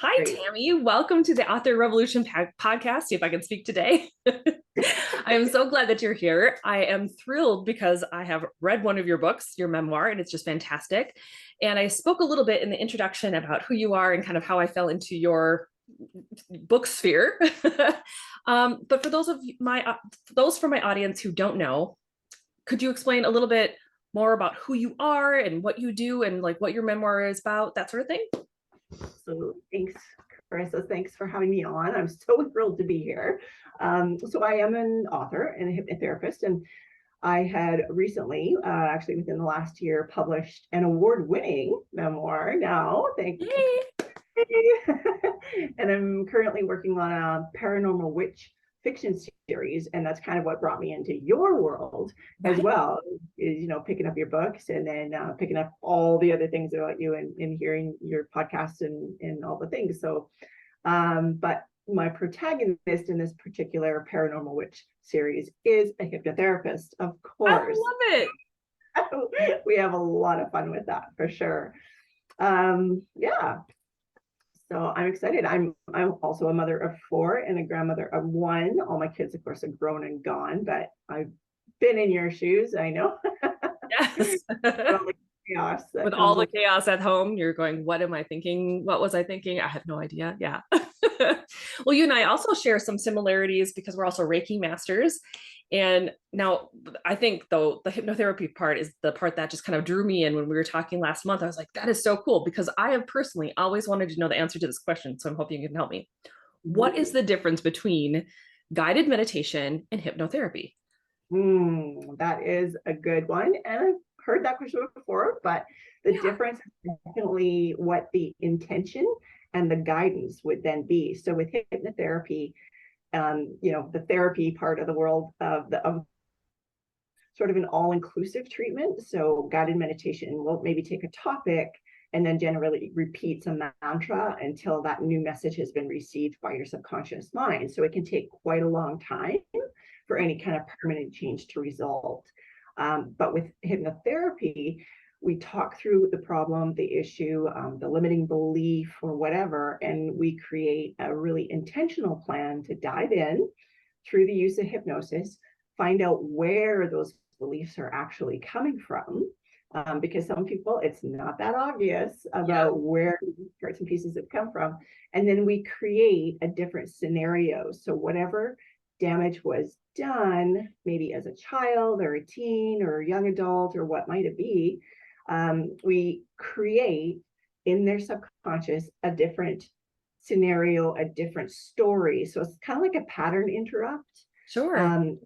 Hi, Great. Tammy. Welcome to the Author Revolution podcast. See if I can speak today. I am so glad that you're here. I am thrilled because I have read one of your books, your memoir, and it's just fantastic. And I spoke a little bit in the introduction about who you are and kind of how I fell into your book sphere. But for those from my audience who don't know, could you explain a little bit more about who you are and what you do and like what your memoir is about, that sort of thing? So thanks, Carissa. Thanks for having me on. I'm so thrilled to be here. So I am an author and a hypnotherapist, and I had recently, actually within the last year, published an award-winning memoir. Now, thank Yay! and I'm currently working on a paranormal witch fiction series, and that's kind of what brought me into your world as Right. well. Is picking up your books and then picking up all the other things about you and hearing your podcasts and all the things. So, but my protagonist in this particular paranormal witch series is a hypnotherapist, of I course. love it. We have a lot of fun with that for sure. Yeah, so I'm excited. I'm also a mother of four and a grandmother of one. All my kids, of course, are grown and gone, but I've been in your shoes. I know. Yes. All the chaos With that all comes the with. chaos at home, you're going, what am I thinking? What was I thinking? I have no idea. Yeah. Well, you and I also share some similarities because we're also Reiki masters. And now I think though the hypnotherapy part is the part that just kind of drew me in when we were talking last month. I was like, that is so cool because I have personally always wanted to know the answer to this question. So I'm hoping you can help me. What is the difference between guided meditation and hypnotherapy? That is a good one. And I've heard that question before, but the Yeah. difference is definitely what the intention and the guidance would then be. So with hypnotherapy, the therapy part of the world of sort of an all-inclusive treatment. So guided meditation will maybe take a topic and then generally repeats a mantra until that new message has been received by your subconscious mind. So it can take quite a long time for any kind of permanent change to result. But with hypnotherapy, we talk through the problem, the issue, the limiting belief, or whatever, and we create a really intentional plan to dive in through the use of hypnosis, find out where those beliefs are actually coming from. Because some people, it's not that obvious Yeah. about where parts and pieces have come from. And then we create a different scenario. So whatever damage was done, maybe as a child or a teen or a young adult or what might it be, we create in their subconscious a different scenario, a different story. So it's kind of like a pattern interrupt. Sure. Um,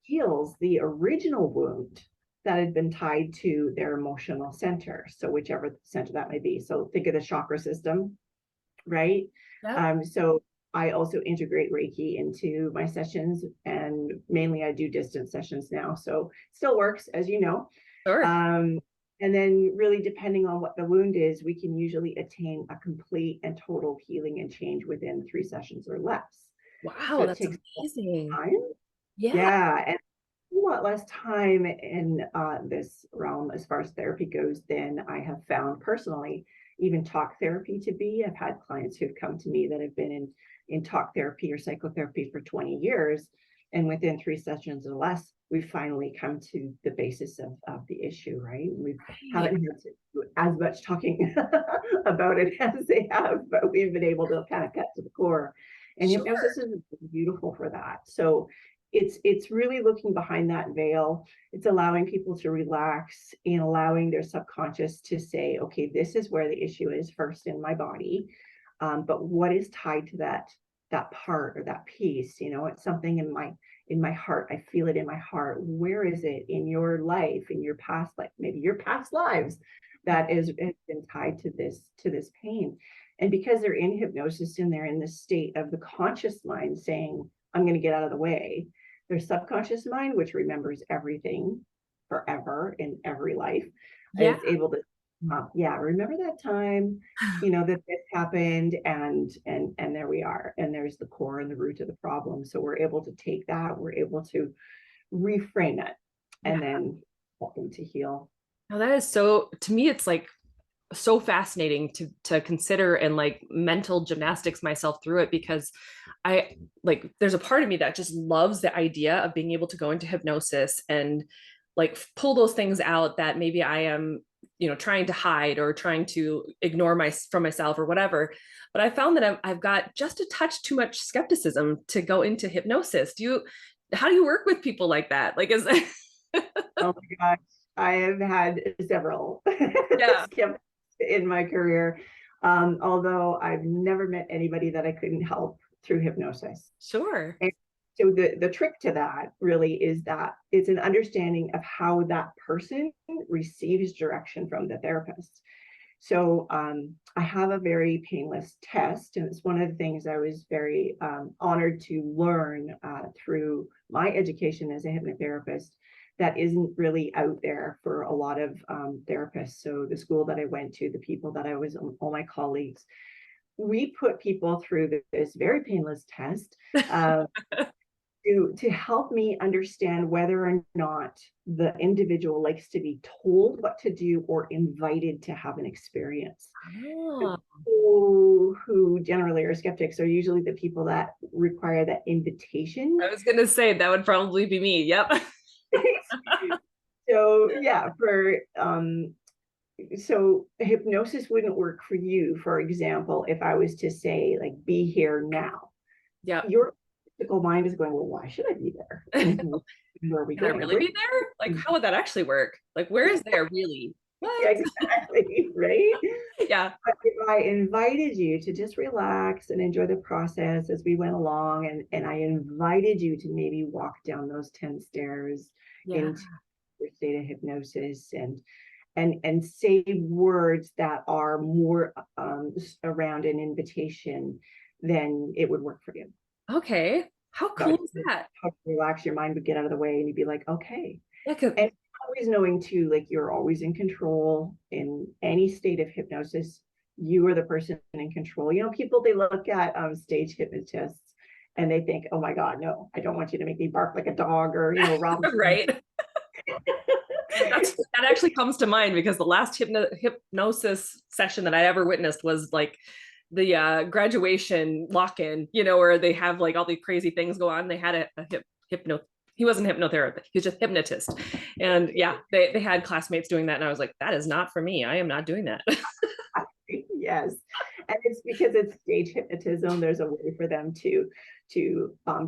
heals the original wound that had been tied to their emotional center. So whichever center that may be. So think of the chakra system, right? Yep. So I also integrate Reiki into my sessions, and mainly I do distance sessions now. So it still works, as you know. Sure. Um, and then really depending on what the wound is, we can usually attain a complete and total healing and change within 3 sessions or less. So Wow, it that's takes amazing. time. Yeah. Yeah, and a lot less time in this realm as far as therapy goes than I have found personally, even talk therapy to be. I've had clients who've come to me that have been in talk therapy or psychotherapy for 20 years. And within 3 sessions or less, we finally come to the basis of the issue, right? We Right. haven't had to do as much talking about it as they have, but we've been able to kind of cut to the core. And Sure. hypnosis is beautiful for that. So it's really looking behind that veil. It's allowing people to relax and allowing their subconscious to say, okay, this is where the issue is first in my body, but what is tied to that part or that piece? It's something in my heart. I feel it in my heart. Where is it in your life, in your past life, maybe your past lives, that has been tied to this pain? And because they're in hypnosis and they're in the state of the conscious mind saying, I'm going to get out of the way, their subconscious mind, which remembers everything forever in every life, Yeah. is able to, yeah, remember that time, that this happened, and there we are, and there's the core and the root of the problem. So we're able to take that, we're able to reframe it, Yeah. and then help them to heal. Now that is so, to me, it's like so fascinating to consider and like mental gymnastics myself through it, because I like there's a part of me that just loves the idea of being able to go into hypnosis and like pull those things out that maybe I am, trying to hide or trying to ignore from myself or whatever. But I found that I've got just a touch too much skepticism to go into hypnosis. How do you work with people like that? Like, is Oh my gosh, I have had several yeah, skeptics in my career. Although I've never met anybody that I couldn't help through hypnosis. sure. And so the trick to that really is that it's an understanding of how that person receives direction from the therapist. So I have a very painless test, and it's one of the things I was very honored to learn through my education as a hypnotherapist that isn't really out there for a lot of therapists. So the school that I went to, the people that I was, all my colleagues, we put people through this very painless test uh, to help me understand whether or not the individual likes to be told what to do or invited to have an experience. The Oh, people who generally are skeptics are usually the people that require that invitation. I was gonna say that would probably be me. Yep. So yeah, so hypnosis wouldn't work for you, for example, if I was to say, like, be here now. Yep. Your physical mind is going, well, why should I be there? And where are we Can I going? really be there? Like, how would that actually work? Like, where is there really? Yeah, What? exactly, right? Yeah. But if I invited you to just relax and enjoy the process as we went along, and I invited you to maybe walk down those 10 stairs Yeah. into your state of hypnosis, and say words that are more around an invitation, then it would work for you. Okay. How That cool would is that? help relax. Your mind would get out of the way, and you'd be like, okay. Yeah, 'cause And always knowing too, like, you're always in control in any state of hypnosis. You are the person in control. People, they look at stage hypnotists and they think, oh my God, no, I don't want you to make me bark like a dog, or rob. right. That actually comes to mind because the last hypnosis session that I ever witnessed was like the graduation lock-in, where they have like all the crazy things go on. They had a hypno. He wasn't hypnotherapist. He was just hypnotist. And yeah, they had classmates doing that. And I was like, that is not for me. I am not doing that. Yes, and it's because it's stage hypnotism. There's a way for them to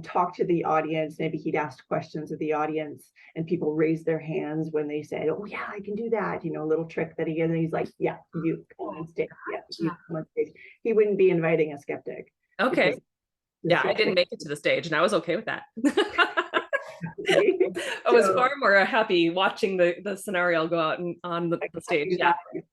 talk to the audience. Maybe he'd ask questions of the audience, and people raise their hands when they say, "Oh yeah, I can do that." A little trick that he gets, and he's like, "Yeah, you come on stage. Yeah, you come on stage." He wouldn't be inviting a skeptic Okay. because the Yeah, I didn't skeptic. make it to the stage and I was okay with that. I was So far more happy watching the scenario go out on the stage. Yeah. exactly.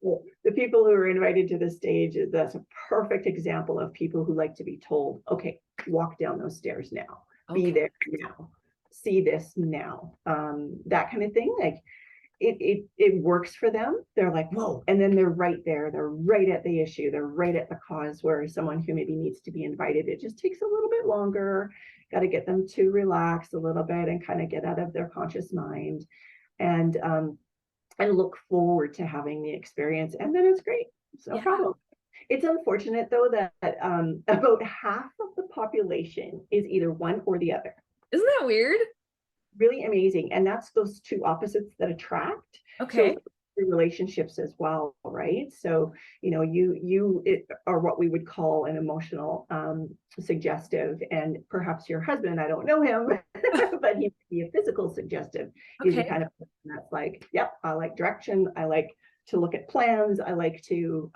The people who are invited to the stage, that's a perfect example of people who like to be told, okay, walk down those stairs now, be Okay. there now, see this now, that kind of thing. Like, it works for them. They're like, whoa, and then they're right there. They're right at the issue. They're right at the cause, where someone who maybe needs to be invited, it just takes a little bit longer. Got to get them to relax a little bit and kind of get out of their conscious mind, and look forward to having the experience, and then it's great. It's no Yeah. problem. It's unfortunate though that about half of the population is either one or the other. Isn't that weird? Really amazing, and that's those two opposites that attract. Okay. So relationships as well, right? So you are what we would call an emotional suggestive, and perhaps your husband, I don't know him, but he would be a physical suggestive. He's the Okay. kind of person that's like, yep, I like direction, I like to look at plans, I like to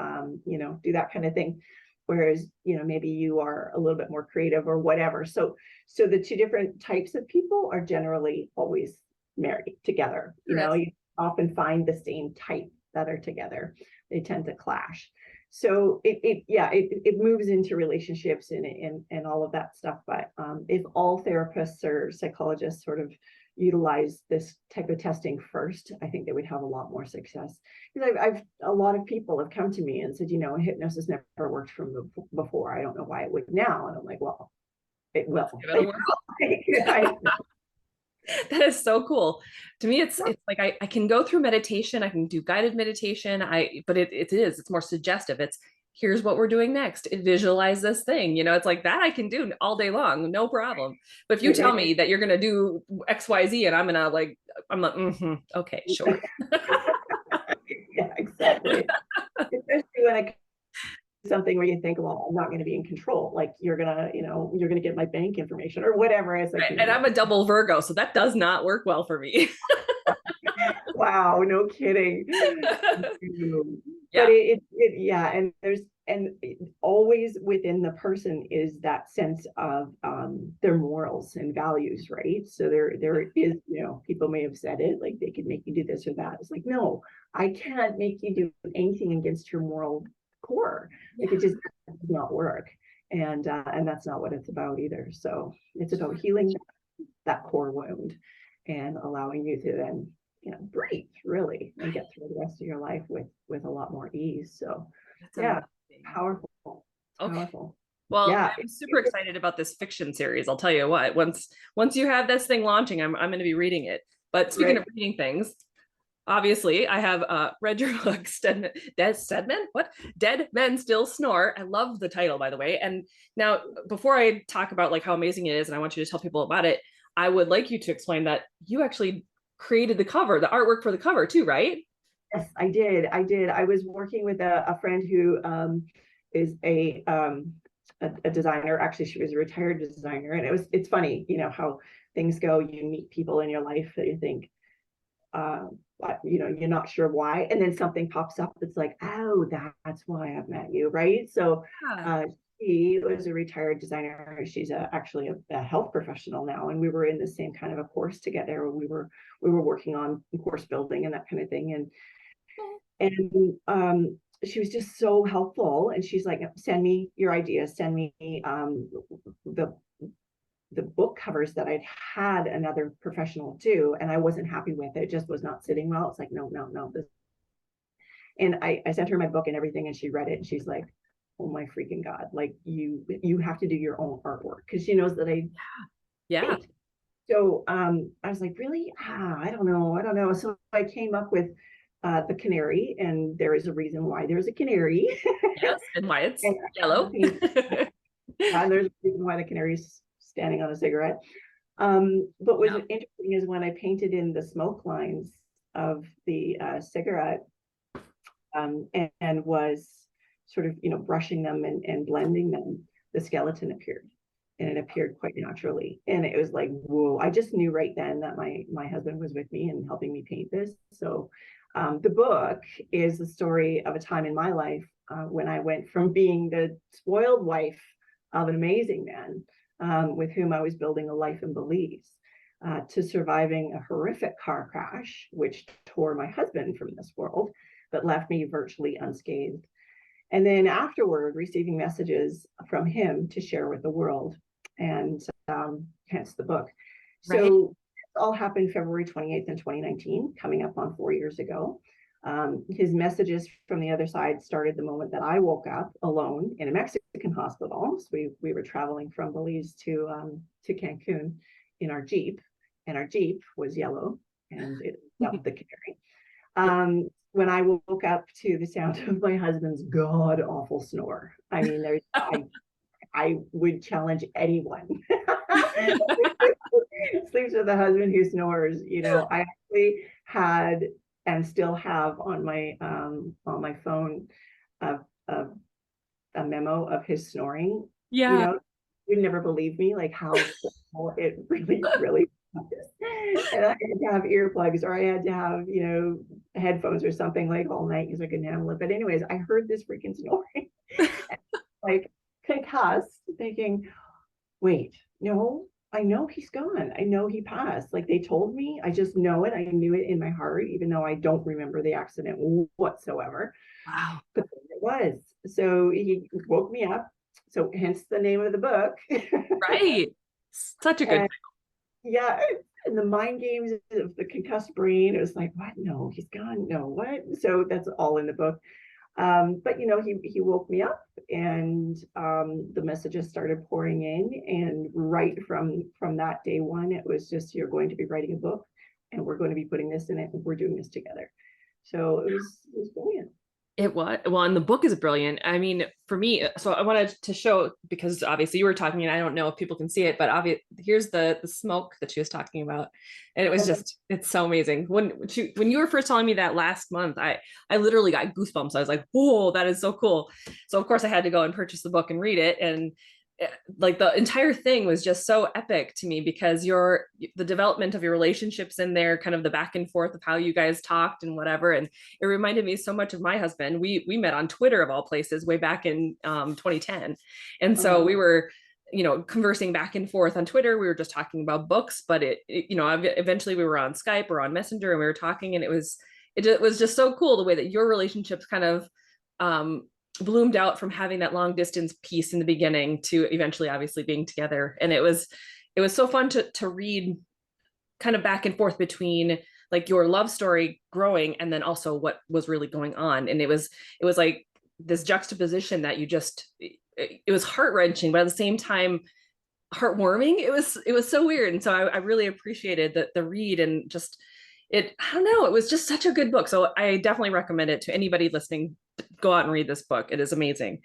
do that kind of thing. Whereas maybe you are a little bit more creative or whatever. So the two different types of people are generally always married together. You often find the same type that are together. They tend to clash. So it moves into relationships and all of that stuff. But if all therapists or psychologists sort of utilize this type of testing first, I think they would have a lot more success. Because I've a lot of people have come to me and said, hypnosis never worked for me before. I don't know why it would now. And I'm like, well, it will. Give it a whirl. That is so cool. To me, it's like I can go through meditation, I can do guided meditation. But it's more suggestive. It's here's what we're doing next. Visualize this thing. It's like that I can do all day long, no problem. But if you tell me that you're gonna do XYZ and I'm like, okay, sure. Yeah, exactly. Especially when it something where you think, well, I'm not going to be in control. Like you're gonna get my bank information or whatever. It's like, Right. And I'm a double Virgo, so that does not work well for me. wow, no kidding. But Yeah. yeah, and always within the person is that sense of their morals and values, right? So there is, people may have said it, like they could make you do this or that. It's like, no, I can't make you do anything against your moral core. Like it just does not work. And that's not what it's about either. So it's about healing that core wound and allowing you to then breathe really and get through the rest of your life with a lot more ease. So That's yeah, amazing. powerful. Okay. Powerful. Well, Yeah. I'm super excited about this fiction series. I'll tell you what, once you have this thing launching, I'm going to be reading it. But speaking of reading things, obviously I have read your book, Dead Men Still Snore. I love the title, by the way. And now, before I talk about like how amazing it is, and I want you to tell people about it, I would like you to explain that you actually created the cover, the artwork for the cover too, right? Yes, I did. I was working with a friend who is a designer. Actually, she was a retired designer, and it's funny, how things go. You meet people in your life that you think, you're not sure why, and then something pops up that's like, oh, that's why I've met you, right? So Yeah. she was a retired designer. She's actually a health professional now, and we were in the same kind of a course together. We were working on course building and that kind of thing, and she was just so helpful. And she's like, send me your ideas, send me the book covers that I'd had another professional do, and I wasn't happy with it. It just was not sitting well. It's like, no, no, no. And I sent her my book and everything, and she read it, and she's like, oh my freaking God, like you have to do your own artwork, because she knows that I Yeah. paint. So I was like, really? I don't know. So I came up with the canary, and there is a reason why there's a canary. Yes. And why it's And yellow. there's a reason why the canary's standing on a cigarette. But what's interesting is when I painted in the smoke lines of the cigarette, and was sort of, brushing them and blending them, the skeleton appeared. And it appeared quite naturally. And it was like, whoa, I just knew right then that my husband was with me and helping me paint this. So the book is the story of a time in my life when I went from being the spoiled wife of an amazing man with whom I was building a life in Belize, to surviving a horrific car crash, which tore my husband from this world, but left me virtually unscathed. And then afterward, receiving messages from him to share with the world, and hence the book. Right. So it all happened February 28th in 2019, coming up on 4 years ago. His messages from the other side started the moment that I woke up alone in a Mexican hospital. So we were traveling from Belize to Cancun in our Jeep, and our Jeep was yellow, and it loved the canary. When I woke up to the sound of my husband's god awful snore. I mean, I would challenge anyone. Sleeps with a husband who snores. I actually had and still have on my phone a, a, a memo of his snoring. Yeah. You'd never believe me, like how it really, really. And I had to have earplugs, or I had to have, headphones or something, like all night, because I couldn't handle it. But anyways, I heard this freaking snoring, like concussed, thinking, wait, no, I know he's gone. I know he passed. Like they told me, I just know it. I knew it in my heart, even though I don't remember the accident whatsoever. Wow. But it was. So he woke me up. So hence the name of the book. Right. Such a good And, yeah. And the mind games of the concussed brain, it was like, what? No, he's gone. No, what? So that's all in the book. But he woke me up, and the messages started pouring in, and right from that day one, it was just, you're going to be writing a book, and we're going to be putting this in it, and we're doing this together. So it was brilliant. It was, well, and the book is brilliant. I mean, for me, so I wanted to show, because obviously you were talking, and I don't know if people can see it, but here's the smoke that she was talking about, and it was just, it's so amazing. When you were first telling me that last month, I literally got goosebumps. I was like, whoa, that is so cool. So of course I had to go and purchase the book and read it, and like the entire thing was just so epic to me, because the development of your relationships in there, kind of the back and forth of how you guys talked and whatever. And it reminded me so much of my husband. We met on Twitter, of all places, way back in 2010. And so we were, conversing back and forth on Twitter. We were just talking about books, but eventually we were on Skype or on Messenger, and we were talking, and it was just so cool the way that your relationships kind of bloomed out from having that long distance piece in the beginning to eventually obviously being together. And it was so fun to read kind of back and forth between like your love story growing and then also what was really going on. And it was like this juxtaposition that it was heart-wrenching, but at the same time heartwarming. It was so weird. And so I really appreciated the read, and just I don't know, it was just such a good book. So I definitely recommend it to anybody listening. Go out and read this book. It is amazing.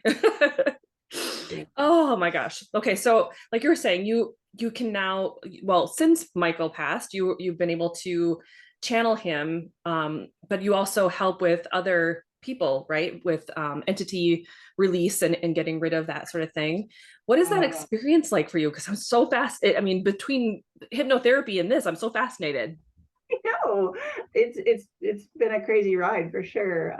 Oh my gosh. Okay. So like you were saying, you can now, well, since Michael passed, you've been able to channel him. But you also help with other people, right? With entity release and getting rid of that sort of thing. What is that experience like for you? Because I'm so fast. I mean, between hypnotherapy and this, I'm so fascinated. No, it's been a crazy ride for sure.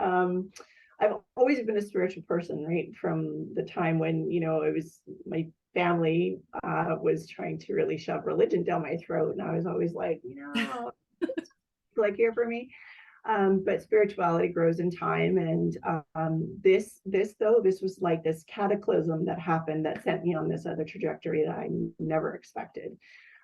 I've always been a spiritual person, right? From the time when, it was my family was trying to really shove religion down my throat. And I was always like, like here for me. But spirituality grows in time. And this was like this cataclysm that happened that sent me on this other trajectory that I never expected.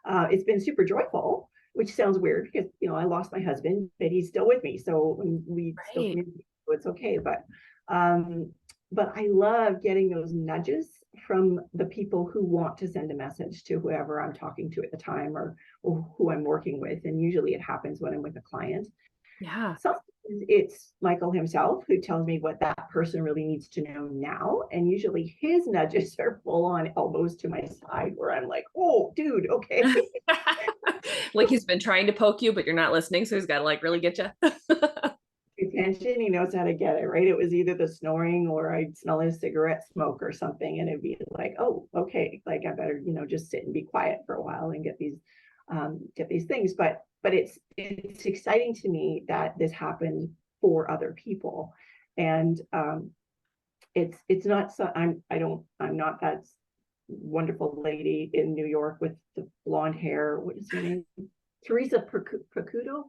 It's been super joyful, which sounds weird because, I lost my husband, but he's still with me. So we still communicate, so it's okay. But I love getting those nudges from the people who want to send a message to whoever I'm talking to at the time, or who I'm working with. And usually it happens when I'm with a client. Yeah. Sometimes it's Michael himself who tells me what that person really needs to know now. And usually his nudges are full on elbows to my side, where I'm like, oh, dude, okay. Like he's been trying to poke you, but you're not listening. So he's got to like really get you. Attention, he knows how to get it, right? It was either the snoring, or I'd smell his cigarette smoke or something. And it'd be like, oh, okay. Like I better, just sit and be quiet for a while and get these things. But it's exciting to me that this happened for other people. And it's not so I'm not that wonderful lady in New York with the blonde hair. What is her name? Teresa Percudo?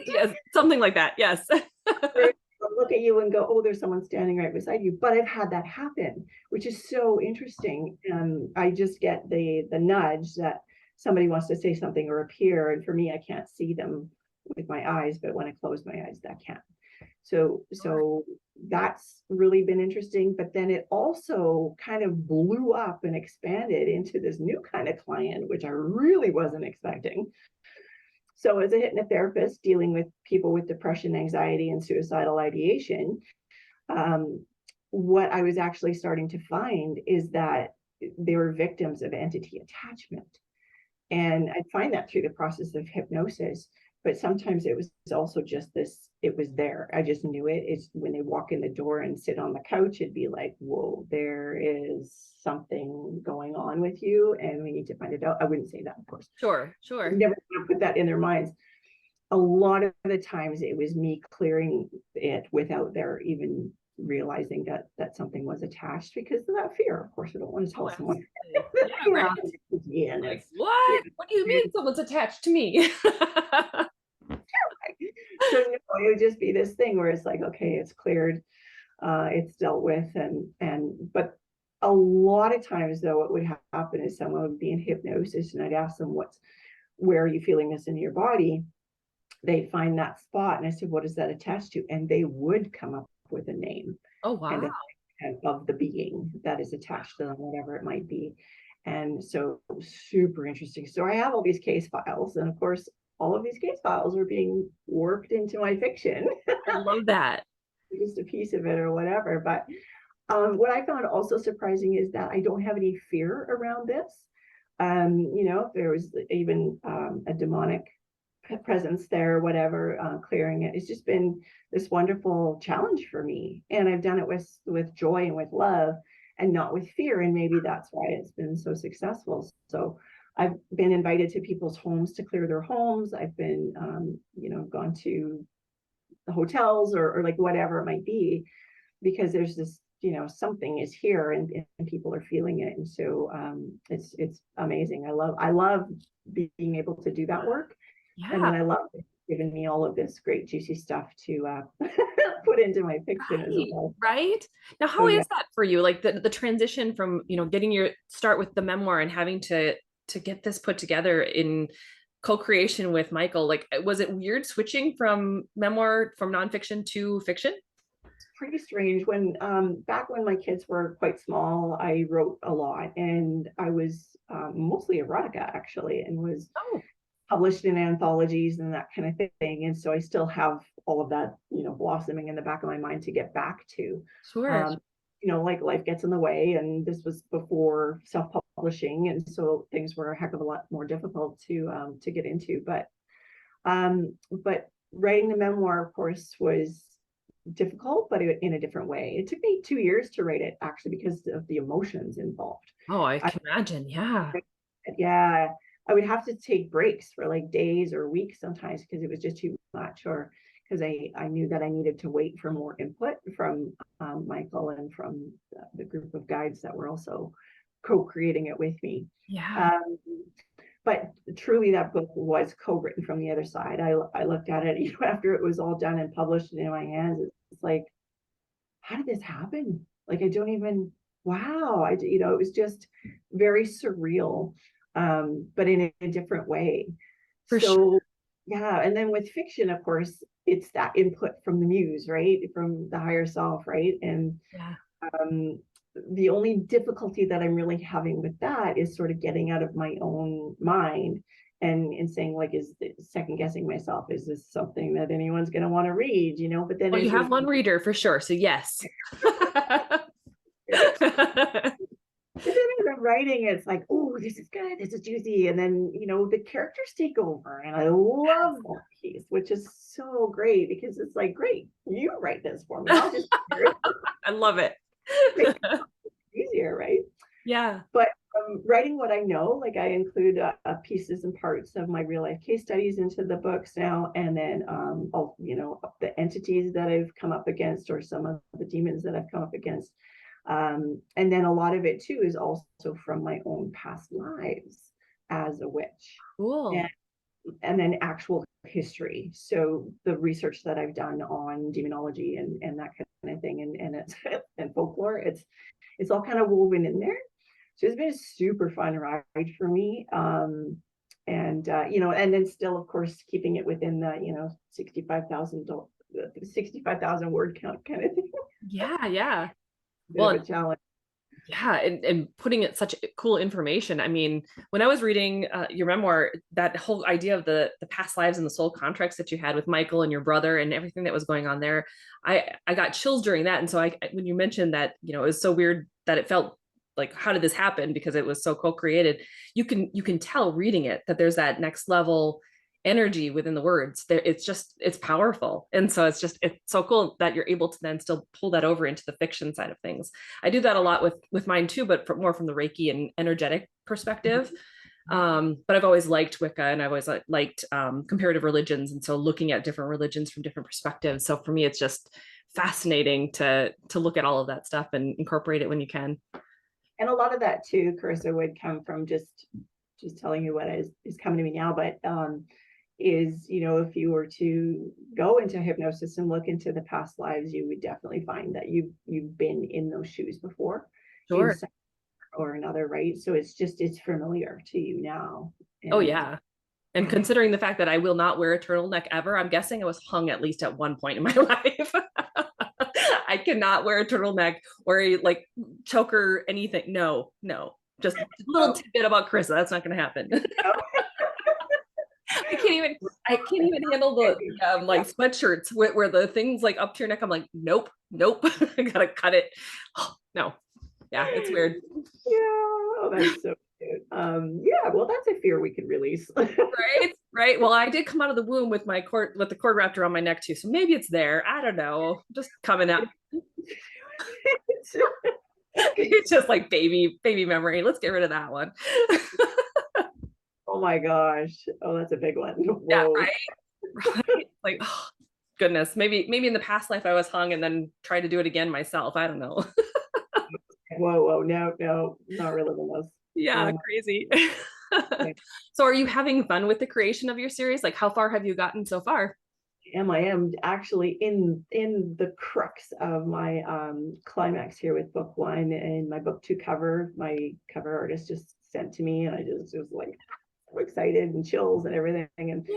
Yes, something like that. Yes. Look at you and go, oh, there's someone standing right beside you. But I've had that happen, which is so interesting. I just get the nudge that somebody wants to say something or appear. And for me, I can't see them with my eyes, but when I close my eyes, that can. So that's really been interesting. But then it also kind of blew up and expanded into this new kind of client, which I really wasn't expecting. So as a hypnotherapist dealing with people with depression, anxiety, and suicidal ideation, what I was actually starting to find is that they were victims of entity attachment. And I find that through the process of hypnosis, but sometimes it was also just this, it was there. I just knew it. It's when they walk in the door and sit on the couch, it'd be like, whoa, there is something going on with you, and we need to find it out. I wouldn't say that, of course. Sure. Never put that in their minds. A lot of the times it was me clearing it without their even realizing that something was attached, because of that fear. Of course, I don't want to tell someone. Yeah, right. Like, what? What do you mean someone's attached to me? So it would just be this thing where it's like, okay, it's cleared, it's dealt with, but a lot of times though, what would happen is someone would be in hypnosis, and I'd ask them, where are you feeling this in your body? they'd find that spot. And I said, what is that attached to? And they would come up with a name Oh, and wow. of the being that is attached to them, whatever it might be. And so super interesting. So I have all these case files, and of course, all of these case files are being worked into my fiction, I love that. just a piece of it or whatever. But what I found also surprising is that I don't have any fear around this. If there was even a demonic presence there, whatever, clearing it. It's just been this wonderful challenge for me. And I've done it with joy and with love and not with fear. And maybe that's why it's been so successful. So I've been invited to people's homes to clear their homes. I've been, gone to the hotels or like whatever it might be, because there's this, something is here and people are feeling it. And so it's amazing. I love being able to do that work. And Yeah. then I love giving me all of this great juicy stuff to put into my fiction as Right. well. Right. Now, So how yeah, is that for you? Like the transition from, getting your start with the memoir and having to get this put together in co-creation with Michael. Like, was it weird switching from memoir from nonfiction to fiction? it's pretty strange. When back when my kids were quite small, I wrote a lot, and I was mostly erotica actually, and was Oh, published in anthologies and that kind of thing. And so I still have all of that, blossoming in the back of my mind to get back to. sure. Um, like life gets in the way, and this was before self-publishing, and so things were a heck of a lot more difficult to get into. But writing the memoir, of course, was difficult, but in a different way. It took me 2 years to write it, actually, because of the emotions involved. Oh, I I, can imagine. Yeah. yeah, I would have to take breaks for like days or weeks sometimes because it was just too much, or because I knew that I needed to wait for more input from Michael and from the group of guides that were also co-creating it with me. Yeah. Um, but truly, that book was co-written from the other side. I looked at it, after it was all done and published in my hands. It's like, how did this happen? Like, I don't even, wow. It was just very surreal, but in a different way. For sure. So, yeah. And then with fiction, of course, it's that input from the muse, right? From the higher self, right? And Yeah. um, the only difficulty that I'm really having with that is sort of getting out of my own mind and saying, like, is second guessing myself, is this something that anyone's going to want to read, but then Well, you as have you're one reader for sure. So yes. but then as I'm writing, it's like, oh, this is good, this is juicy. And then, the characters take over. And I love that piece, which is so great because it's like, great, you write this for me. I'll just I love it. make it easier, right? Yeah. But writing what I know, like I include pieces and parts of my real life case studies into the books now. And then, the entities that I've come up against, or some of the demons that I've come up against. And then a lot of it too is also from my own past lives as a witch, and, Cool. and then actual history. So the research that I've done on demonology and that kind of thing, and it's and folklore, it's all kind of woven in there. So it's been a super fun ride for me. And then still, of course, keeping it within the 65,000 word count kind of thing. Yeah. Yeah. Bit Well, of a and challenge. yeah, and putting it such cool information. I mean, when I was reading your memoir, that whole idea of the past lives and the soul contracts that you had with Michael and your brother and everything that was going on there, I got chills during that. And so when you mentioned that, it was so weird that it felt like, how did this happen? Because it was so co-created. You can tell reading it that there's that next level energy within the words there. It's powerful. And so it's so cool that you're able to then still pull that over into the fiction side of things. I do that a lot with mine too, but more from the Reiki and energetic perspective. But I've always liked Wicca, and I've always liked comparative religions, and so looking at different religions from different perspectives. So for me, it's just fascinating to look at all of that stuff and incorporate it when you can. And a lot of that too, Carissa, would come from just telling you what is coming to me now. But is, if you were to go into hypnosis and look into the past lives, you would definitely find that you've been in those shoes before, in Sure. some or another, right? So it's familiar to you now. Oh And yeah. And considering the fact that I will not wear a turtleneck ever, I'm guessing I was hung at least at one point in my life. I cannot wear a turtleneck or a like choker, anything. No, no. Just a little tidbit about Carissa. That's not going to happen. I can't even handle the like sweatshirts where the things like up to your neck. I'm like, nope, nope. I gotta cut it. Oh, no. Yeah, it's weird. Yeah, oh, that's so cute. Yeah, well, that's a fear we could release. Right, right. Well, I did come out of the womb with my cord, with the cord wrapped around my neck too, so maybe it's there. I don't know. Just coming up. It's just like baby memory. Let's get rid of that one. Oh my gosh. Oh, that's a big one. Whoa. Yeah, right. Right. Like, oh, goodness. Maybe in the past life I was hung and then try to do it again myself. I don't know. Whoa, no, not reliving those. Yeah, crazy. So are you having fun with the creation of your series? Like, how far have you gotten so far? I am actually in the crux of my climax here with book 1, and my book 2 cover. My cover artist just sent to me, and I just was like so excited and chills and everything. And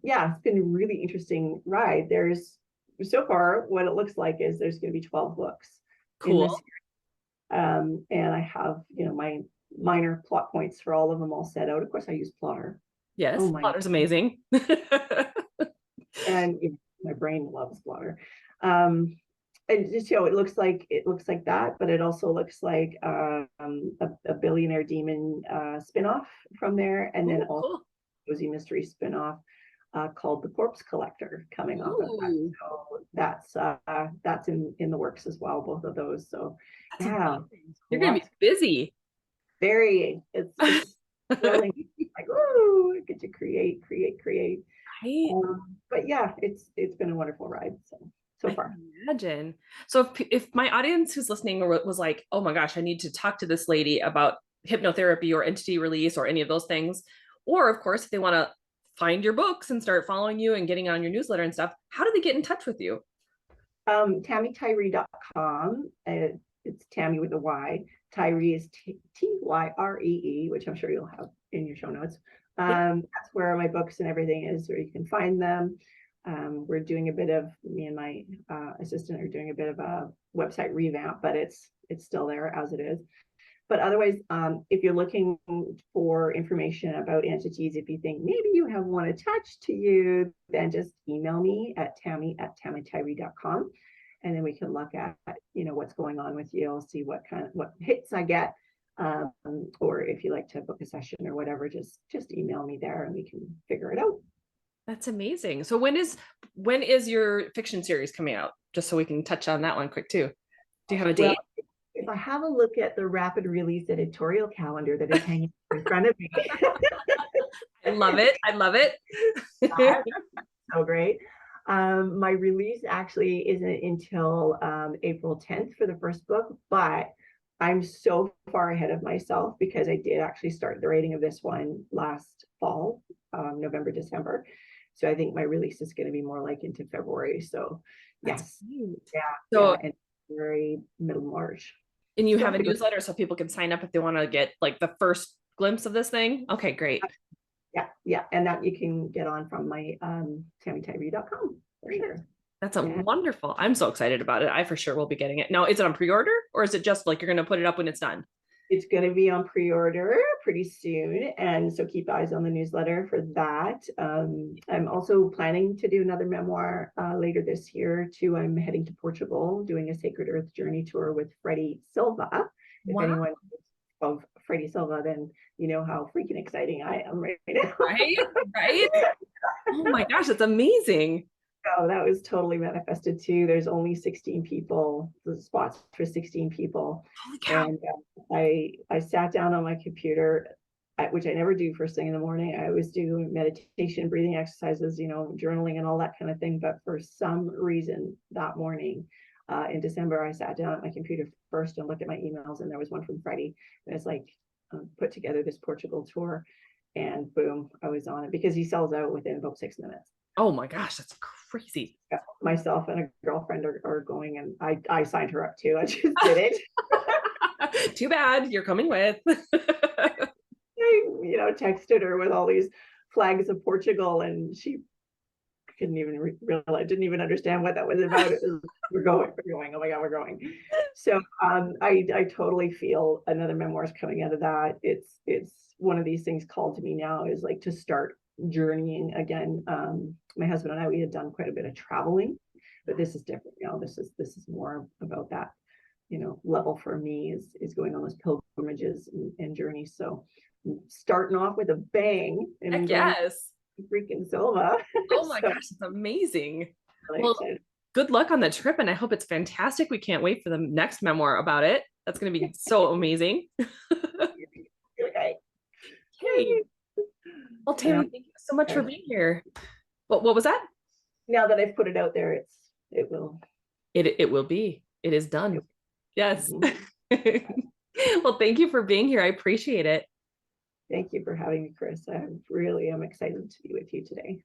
yeah, it's been a really interesting ride. There's so far what it looks like is there's going to be 12 books. Cool. In this and I have, my minor plot points for all of them all set out. Of course, I use Plotter. Yes, Plotter's amazing. And my brain loves Plotter. And just it looks like that, but it also looks like a billionaire demon spinoff from there, and then also cozy mystery spinoff called The Corpse Collector coming off of that. So that's in the works as well, both of those. So that's amazing. You're gonna be busy. Very. It's like, ooh, get to create. Right. But yeah, it's been a wonderful ride so far. Imagine. So if my audience who's listening was like, oh my gosh, I need to talk to this lady about hypnotherapy or entity release or any of those things, or of course, if they want to find your books and start following you and getting on your newsletter and stuff, how do they get in touch with you? TammyTyree.com. It's Tammy with a Y. Tyree is Tyree, which I'm sure you'll have in your show notes. That's where my books and everything is, where you can find them. We're doing a bit of, me and my assistant are doing a bit of a website revamp, but it's still there as it is. But otherwise, if you're looking for information about entities, if you think maybe you have one attached to you, then just email me at tammy@tammytyree.com. And then we can look at, what's going on with you. I'll see what hits I get. Or if you like to book a session or whatever, just email me there and we can figure it out. That's amazing. So when is your fiction series coming out? Just so we can touch on that one quick too. Do you have a date? Well, if I have a look at the rapid release editorial calendar that is hanging in front of me. I love it. So great. My release actually isn't until April 10th for the first book, but I'm so far ahead of myself because I did actually start the writing of this one last fall, November, December. So I think my release is going to be more like into February. So yes. So and very middle March. And you have a newsletter so people can sign up if they want to get like the first glimpse of this thing. Okay, great. Yeah. And that you can get on from my tammytyree.com for sure. That's wonderful. I'm so excited about it. I for sure will be getting it. Now, is it on pre-order or is it just like you're going to put it up when it's done? It's going to be on pre-order pretty soon. And so keep eyes on the newsletter for that. I'm also planning to do another memoir later this year too. I'm heading to Portugal, doing a Sacred Earth Journey tour with Freddie Silva. If anyone knows of Freddie Silva, then you know how freaking exciting I am right now. Right. Oh my gosh, that's amazing. Oh, that was totally manifested too. There's only 16 people, the spots for 16 people. Holy cow. And I sat down on my computer, which I never do first thing in the morning. I always do meditation, breathing exercises, journaling and all that kind of thing. But for some reason that morning in December, I sat down at my computer first and looked at my emails, and there was one from Freddie. And it's like, put together this Portugal tour, and boom, I was on it because he sells out within about 6 minutes. Oh my gosh, that's crazy. Yeah, myself and a girlfriend are going, and I signed her up too. I just did it. Too bad, you're coming with. texted her with all these flags of Portugal, and she couldn't even realize, didn't even understand what that was about. It was, we're going, oh my God, we're going. So I totally feel another memoir is coming out of that. It's one of these things called to me now is like to start journeying again. My husband and I, we had done quite a bit of traveling, but this is different. This is more about that, level for me is going on those pilgrimages and journeys. So starting off with a bang and Heck going yes. freaking Silva. Oh my So, gosh, it's amazing. really Well, excited. good luck on the trip, and I hope it's fantastic. We can't wait for the next memoir about it. That's going to be so amazing. Okay. Hey, well, Tammy, thank you so much for being here. What was that? Now that I've put it out there, it will. It will be. It is done. Yes. Mhm. Well, thank you for being here. I appreciate it. Thank you for having me, Chris. I really am excited to be with you today.